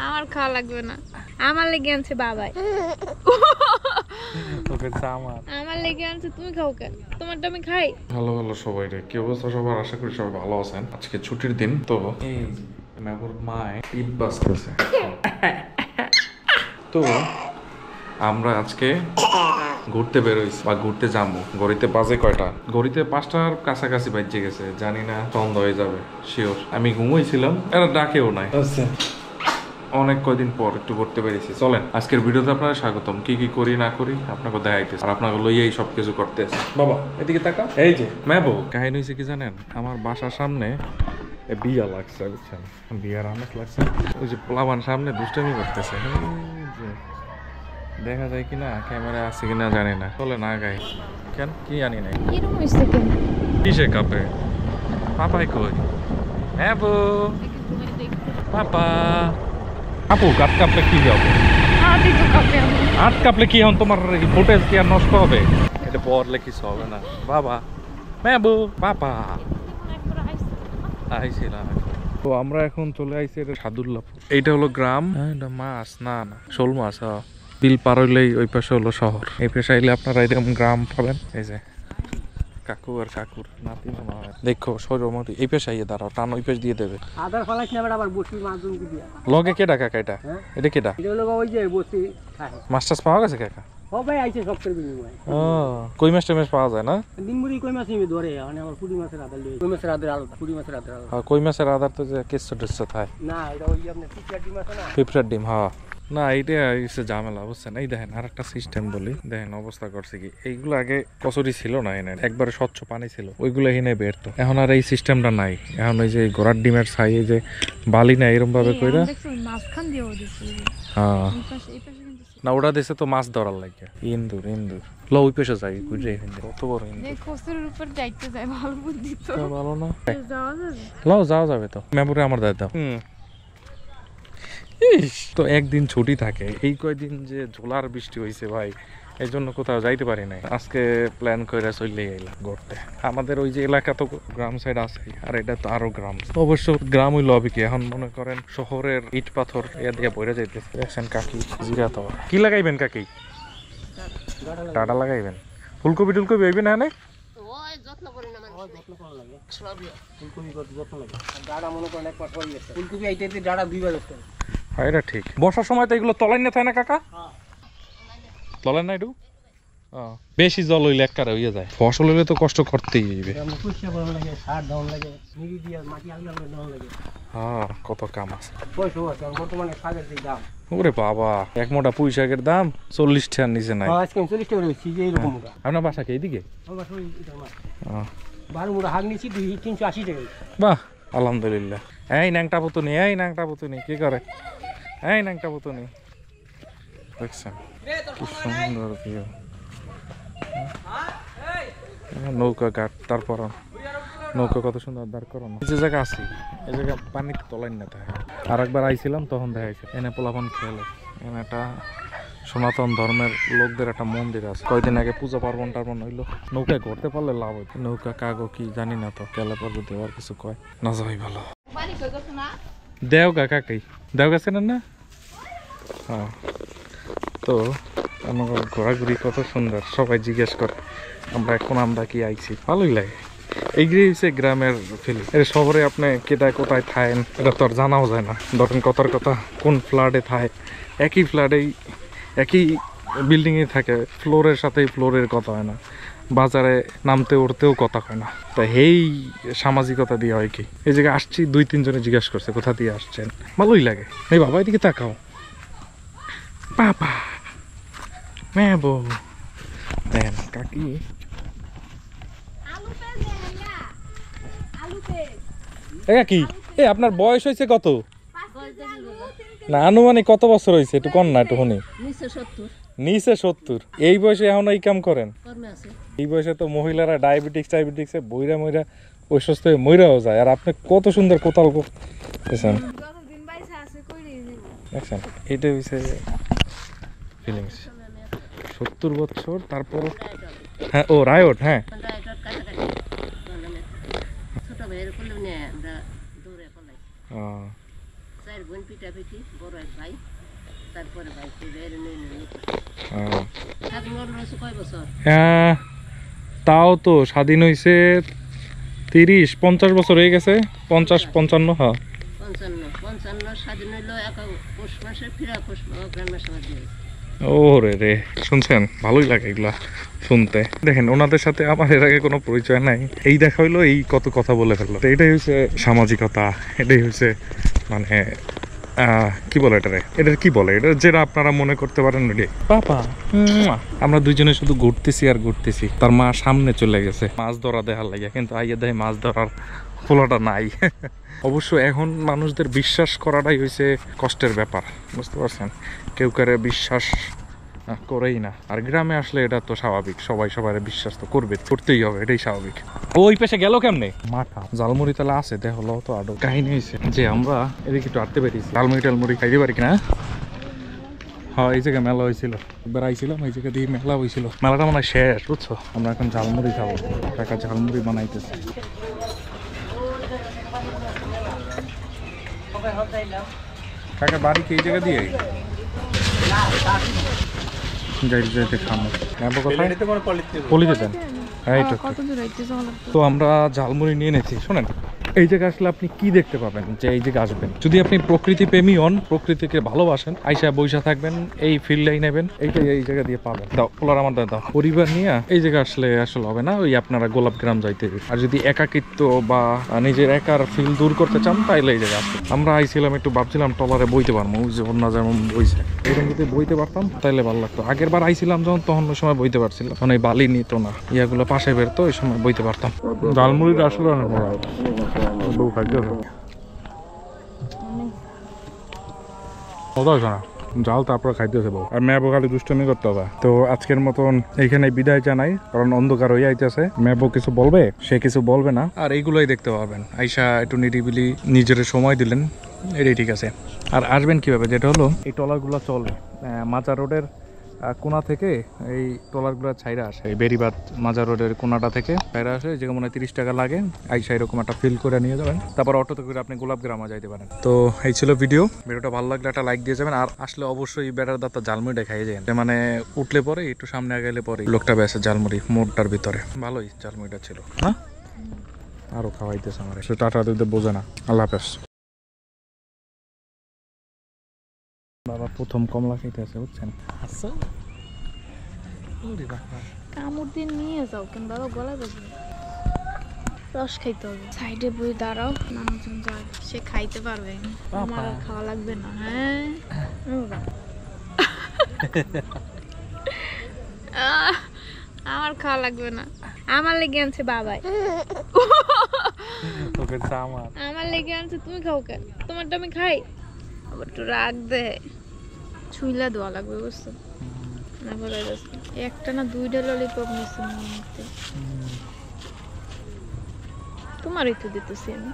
আমার খাওয়া লাগবে না, আমার লেগে আনছে বাবাই। আমার লেগে আনছে, তুমি খাও কেন? তোমারটা আমি খাই। হ্যালো হ্যালো সবাই রে, কি অবস্থা সবার? আশা করি সবাই ভালো আছেন। আজকে ছুটির দিন তো এই মেবুর মায় ঈদ বাজতেছে। তো আমরা আজকে ঘুরতে বেরোইছি বা ঘুরতে যাবো। ঘড়িতে বাজে কয়টা? ঘড়িতে 5টার কাছাকাছি বাজে গেছে, জানি না সন্ধ্যা হয়ে যাবে শিওর। আমি ঘুমাইছিলাম, এরা ডাকেও নাই। অনেক কয়দিন পর একটু ঘুরতে বেরিয়েছি। চলেন আজকের ভিডিওতে আপনারা স্বাগতম। কি কি করি না করি আপনাকে দেখাইতেছি, আর আপনাকে লইয়াই সবকিছু করতেছি। বাবা এদিকে তাকা। এই যে ম্যাবো, কাহিনী হয়েছে কি জানেন? আমার বাসার সামনে বিয়া লাগছে, বুঝছেন? বিয়ার আমেজ লাগছে। ওই যে পোলাবান সামনে দুষ্টামি করতেছে। দেখা যায় কিনা, ক্যামেরা আছে কিনা জানি না। চলে না গাই কেন, কি জানি নাই। কিসে কাপে পাপাই কই? ম্যাবো পাপা। আপু আট কাপলে কি যাবো? আট কাপলে কি এখন তোমার ফুটেজ কি আর নষ্ট হবে? এটা পড়লে কিছু হবে না বাবা। ম্যাবু পাপা আইছিলাম। তো আমরা এখন চলে আইছি এটা সাদুল্লাপুর। এইটা হলো গ্রাম। এটা মাছ না না শোল মাছ। বিল পার হইলেই ওই পাশে হলো শহর। এই পাশে আইলে আপনারা এরকম গ্রাম পাবেন। এই যে কাকু আর কাকুর নাতি মনে হয়। দেখো সৌরমতি এই পেশে আইয়ে দাঁড়াও, টান ওই পেশ দিয়ে দেবে। আদার ফালাইছ না আবার বসি মাছজন কি দিয়া লগে কেডা কাকা? এটা এটা কেডা? এটা হলো ওই যে বসি মাছ টাছ পাওয়া গেছে কাকা? ও ভাই আইছে সবটার বিনিময়ে। ও কই মাছ টাছ পাওয়া যায় না? দিনমুড়ি কই মাছ নিবে ধরে মানে আমার পুরি মাছের আদার লই। কই মাছের আদার আলাদা, পুরি মাছের আদার আলাদা। হ্যাঁ কই মাছের আদার তো যে কেঁচো টেচো থাকে না, এটা ওই আপনি পিপড়া ডিম আছে না, পিঁপড়ার ডিম। হ্যাঁ না এইটা হচ্ছে ঝামেলা, বুঝছেন? এই দেখেন আর একটা সিস্টেম বলি, দেখেন অবস্থা করছে কি। এইগুলো আগে কচুরি ছিল না, এনে একবারে স্বচ্ছ পানি ছিল, ওইগুলো এনে বেরতো। এখন আর এই সিস্টেমটা নাই। এখন ওই যে ঘোড়ার ডিমের ছাই, এই যে বালি না এরকম ভাবে কইরা। হ্যাঁ না ওটা দেশে তো মাছ ধরার লাগে। ইন্দুর ইন্দুর ল ওই পেশে যাই ঘুরে। কত বড় ভালো না? লাও যাওয়া যাবে তো। মেমোরি আমার দায় দাও। তো একদিন ছুটি থাকে, এই কয়দিন যে ঝোলার বৃষ্টি হয়েছে ভাই, এই জন্য কোথাও যাইতে পারি নাই। আজকে প্ল্যান করে চলে গেলাম ঘুরতে। আমাদের ওই যে এলাকা তো গ্রাম সাইড আছে, আর এটা তো আরো গ্রাম। অবশ্য গ্রাম হইলো হবে কি, এখন মনে করেন শহরের ইট পাথর এ দিয়ে বইরা যাইতেছে। দেখছেন কাকি জিরা তো কি লাগাইবেন কাকি? ডাটা লাগাইবেন? ফুলকপি টুলকপি হইবে না? এটা ঠিক। বর্ষার সময় তো এগুলো তলায় না থাকে না কাকা? তলায় না একটু বেশি জল হইলে একবারে হইয়া যায়। ফসল হইলে তো কষ্ট করতেই যাবে। হ্যাঁ কত কাম আছে। ওরে বাবা, এক মোটা পুঁই শাকের দাম 40 টাকার নিচে নাই। আপনার বাসা কি এইদিকে? বাহ আলহামদুলিল্লাহ। এই ন্যাংটা পুতুনি, এই ন্যাংটা পুতুনি কি করে? এই ন্যাংটা পুতুনি দেখছেন কি সুন্দর ভিউ। নৌকা ঘাট, তারপর নৌকা কত সুন্দর দাঁড় করানো। যে জায়গা আছি এই জায়গা পানির তলায় না থাকে। আর একবার আইছিলাম তখন দেখাইছে এনে পোলাপান খেলে। এনে একটা সনাতন ধর্মের লোকদের একটা মন্দির আছে। কয়দিন আগে পূজা পার্বণ টার্বণ হইলো। নৌকায় ঘুরতে পারলে লাভ হইতো। নৌকা কাগো কি জানি না তো, গেলে পর যদি আর কিছু কয় না যাই ভালো। দেওগা কাকাই দেওগা চেনেন না? হ্যাঁ তো আমার ঘোরাঘুরি কত সুন্দর, সবাই জিজ্ঞেস করে আমরা কি আইছি। ভালোই লাগে। এইগুলি হচ্ছে গ্রামের ফিলিং। এটা শহরে আপনি কেটায় কোথায় থাকেন এটা তো আর জানাও যায় না। ধরেন কথার কথা কোন ফ্ল্যাটে থাকে, একই ফ্ল্যাটেই একই বিল্ডিংয়ে থাকে, ফ্লোরের সাথেই ফ্লোরের কথা হয় না, বাজারে নামতে উঠতেও কথা হয় না। তা এই সামাজিকতা দিয়ে হয় কি, এই জায়গায় আসছি 2-3 জনে জিজ্ঞেস করছে কোথা দিয়ে আসছেন। ভালোই লাগে। এই বাবা এদিকে তাকাও। বাবা ম্যাবো দেখেন কাকি কি। এ আপনার বয়স হয়েছে কত? না আনুমানিক কত বছর হয়েছে একটু কন না, একটু শুনি। নিচে 70। এই বয়সে এখন এই কাম করেন? এই বয়সে তো মহিলারা ডায়াবেটিক্স বইরা মইরা অসুস্থ হয়ে মইরাও যায়, আর আপনি কত সুন্দর কোতাল দেখছেন। দেখছেন এটা হচ্ছে ফিলিংস। 70 বছর তারপর। হ্যাঁ ও রায়ট। হ্যাঁ বোন পিঠাপিঠি বড় এক ভাই তারপরে ভাই স্বাধীন হয়েছে কয় বছর? তাও তো স্বাধীন হয়েছে 30-50 বছর হয়ে গেছে, 50-55। হ্যাঁ 55 স্বাধীন হইলো পৌষ মাসে ফিরা অগ্রহণ মাসে মধ্যে হয়েছে। ওরে রে, শুনছেন? ভালোই লাগে এগুলা শুনতে। দেখেন ওনাদের সাথে আমার এর আগে কোনো পরিচয় নাই, এই দেখা হইলো, এই কত কথা বলে ফেললো। তো এটাই হচ্ছে সামাজিকতা, এটাই হচ্ছে মানে কি বলে এটার কি বলে, এটা যেটা আপনারা মনে করতে পারেন রে পাপা। আমরা দুইজনে শুধু ঘুরতেছি আর ঘুরতেছি, তার মা সামনে চলে গেছে মাছ ধরা দেখার লাগে, কিন্তু আইয়া দেয় মাছ ধরার ফোলাটা নাই। অবশ্য এখন মানুষদের বিশ্বাস করাটাই হয়েছে কষ্টের ব্যাপার, বুঝতে পারছেন? কেউ কারে বিশ্বাস করেই না। আর গ্রামে আসলে এটা তো স্বাভাবিক, সবাই সবার বিশ্বাস তো করবে, করতেই হবে, এটাই স্বাভাবিক। ওই পেশে গেল কেমনে? মাথা ঝালমুড়ি তাহলে আছে, দেখলো তো আরো কাহিনী হয়েছে যে আমরা এদিকে একটু আটতে পেরেছি, ঝালমুড়ি টালমুড়ি খাইতে পারি কিনা। হ্যাঁ এই জায়গায় মেলা হয়েছিল, একবার আইছিলাম, এই জায়গা দিয়ে মেলা হয়েছিল, মেলাটা মনে হয় শেষ, বুঝছো? আমরা এখন ঝালমুড়ি খাবো, কাকা ঝালমুড়ি বানাইতেছে। কাকা বাড়ি কি এই জায়গা দিয়ে যাইতে যাইতে খামো পলিতে দেন। কত দূর আইতেছে? তো আমরা ঝালমুড়ি নিয়ে নিয়েছি। শোনেন, এই জায়গায় আসলে আপনি কি দেখতে পাবেন, যে এই জায়গায় আসবেন যদি আপনি প্রকৃতি প্রেমী হন, প্রকৃতিকে ভালোবাসেন, আইসা বৈশা থাকবেন, এই ফিল্ডটাই নেবেন, এইটাই এই জায়গা দিয়ে পাবেন। দাও পোলার আমার দাও। পরিবার নিয়ে এই জায়গা আসলে হবে না, ওই আপনারা গোলাপগ্রাম যাইতে হবে। আর যদি একাকিত্ব বা নিজের একার ফিল দূর করতে চান তাইলে এই জায়গায় আসবে। আমরা আইছিলাম একটু ভাবছিলাম টলারে বইতে পারবো, ওই যে অন্য যেমন বইছে এরকম যদি বইতে পারতাম তাইলে ভালো লাগতো। আগের বার আইছিলাম যখন, তখন ওই সময় বইতে পারছিলাম, তখন এই বালি নিত না, ইয়াগুলো পাশে বেরতো, ওই সময় বইতে পারতাম। ঝালমুড়িটা আসলে অনেক ভালো বউ খাদ্য জাল, তারপর খাইতেছে বউ। আর মেয়ে বউ খালি দুষ্টমি করতে হবে। তো আজকের মতন এইখানে বিদায় জানাই, কারণ অন্ধকার হয়ে আইতেছে। মেয়ে বউ কিছু বলবে, সে কিছু বলবে না, আর এইগুলোই দেখতে পাবেন। আইসা একটু নিরিবিলি নিজের সময় দিলেন, এটাই ঠিক আছে। আর আসবেন কিভাবে, যেটা হলো এই ট্রলারগুলো চলে মাজার রোডের কোনা থেকে, এই ট্রলারগুলো ছাইরা আসে এই বেরিবাদ মাজার রোডের কোনাটা থেকে ছাইরা আসে, যে মনে হয় 30 টাকা লাগে। আইসা এরকম একটা ফিল করে নিয়ে যাবেন, তারপর অটোতে করে আপনি গোলাপগ্রামে যাইতে পারেন। তো এই ছিল ভিডিওটা ভালো লাগলে একটা লাইক দিয়ে যাবেন। আর আসলে অবশ্যই বেটার দাতা ঝালমুড়িটা খাইয়ে যান, মানে উঠলে পরে একটু সামনে আগাইলে পরে লোকটা বেসে ঝালমুড়ি মোড়টার ভিতরে, ভালোই ঝালমুড়িটা ছিল। হ্যাঁ আরো খাওয়াইতেছে আমার, সে টাটা দিতে বোঝে না। আল্লাহ হাফেজ। বাবা প্রথম কমলা খেতে আছে, বুঝছেন? কামড় দিয়ে নিয়ে যাও কেন বাবা, গলা বাজবে। রস খাইতে হবে, সাইডে বই দাঁড়াও, মানুষজন যায়, সে খাইতে পারবে, আমার আর খাওয়া লাগবে না। হ্যাঁ আমার খাওয়া লাগবে না, আমার লেগে আনছে বাবাই, আমার লেগে আনছে, তুমি খাও কেন? তোমারটা আমি খাই, আবার একটু রাগ দে, ছুইলা দেওয়া লাগবে, বুঝছো? না বলে একটা না 2টা ললিপপ নিচ্ছে, তোমারই তো দিতেছি আমি।